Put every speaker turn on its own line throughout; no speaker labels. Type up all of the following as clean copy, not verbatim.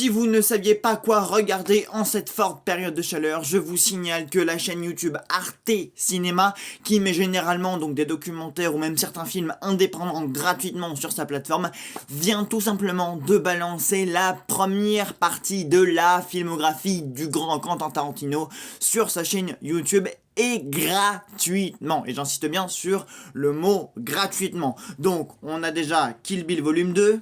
Si vous ne saviez pas quoi regarder en cette forte période de chaleur, je vous signale que la chaîne YouTube Arte Cinéma, qui met généralement donc des documentaires ou même certains films indépendants gratuitement sur sa plateforme, vient tout simplement de balancer la première partie de la filmographie du grand Quentin Tarantino sur sa chaîne YouTube et gratuitement. Et j'insiste bien sur le mot gratuitement. Donc on a déjà Kill Bill volume 2,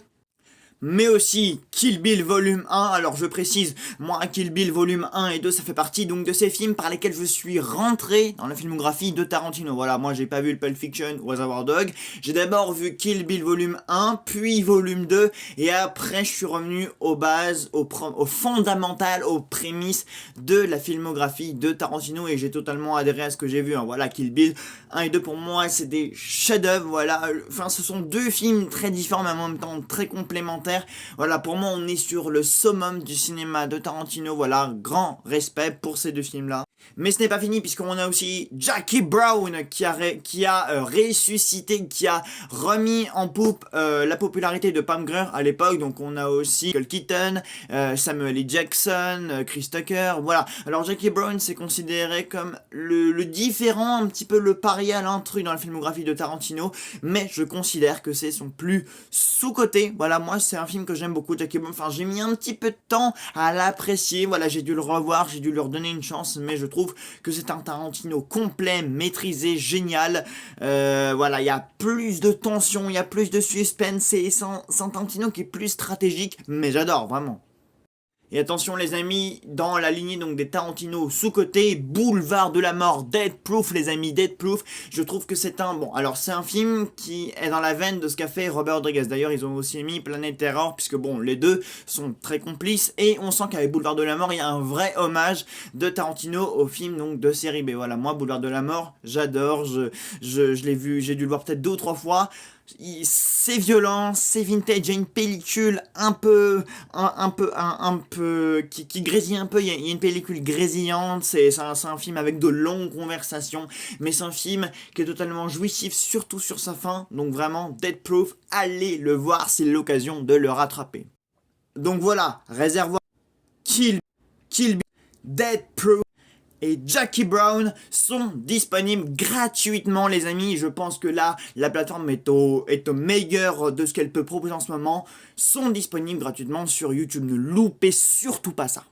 mais aussi Kill Bill volume 1, alors je précise, moi Kill Bill volume 1 et 2 ça fait partie donc de ces films par lesquels je suis rentré dans la filmographie de Tarantino. Voilà, moi j'ai pas vu le Pulp Fiction ou Reservoir Dog, j'ai d'abord vu Kill Bill volume 1, puis volume 2, et après je suis revenu aux bases, aux fondamentales, aux prémices de la filmographie de Tarantino, et j'ai totalement adhéré à ce que j'ai vu, hein. Voilà, Kill Bill 1 et 2 pour moi c'est des chefs-d'œuvre, voilà, enfin ce sont deux films très différents mais en même temps très complémentaires. Voilà, pour moi on est sur le summum du cinéma de Tarantino, voilà, grand respect pour ces deux films là. Mais ce n'est pas fini puisqu'on a aussi Jackie Brown qui a ressuscité, qui a remis en poupe la popularité de Pam Grier à l'époque. Donc on a aussi Michael Keaton, Samuel L. Jackson, Chris Tucker, voilà. Alors Jackie Brown c'est considéré comme le différent, un petit peu le paria, l'intrus dans la filmographie de Tarantino, mais je considère que c'est son plus sous-côté. Voilà, moi c'est un film que j'aime beaucoup, Jackie Brown. Enfin j'ai mis un petit peu de temps à l'apprécier, voilà, j'ai dû le revoir, j'ai dû lui redonner une chance, mais je trouve que c'est un Tarantino complet, maîtrisé, génial. Voilà, il y a plus de tension, il y a plus de suspense, c'est un Tarantino qui est plus stratégique, mais j'adore, vraiment. Et attention les amis, dans la lignée donc des Tarantino sous-côté, Boulevard de la Mort, Death Proof les amis, Death Proof, je trouve que c'est un... Bon, alors c'est un film qui est dans la veine de ce qu'a fait Robert Rodriguez. D'ailleurs ils ont aussi mis Planet Terror, puisque bon, les deux sont très complices, et on sent qu'avec Boulevard de la Mort, il y a un vrai hommage de Tarantino au film donc de série B. Voilà, moi Boulevard de la Mort, j'adore, je l'ai vu, j'ai dû le voir peut-être 2 ou 3 fois. C'est violent, c'est vintage, il y a une pellicule un peu qui grésille un peu, il y a une pellicule grésillante, c'est un film avec de longues conversations, mais c'est un film qui est totalement jouissif, surtout sur sa fin. Donc vraiment, Death Proof, allez le voir, c'est l'occasion de le rattraper. Donc voilà, Réservoir, Kill Bill, Death Proof et Jackie Brown sont disponibles gratuitement les amis. Je pense que là la plateforme est au meilleur de ce qu'elle peut proposer en ce moment. Sont disponibles gratuitement sur YouTube, ne loupez surtout pas ça.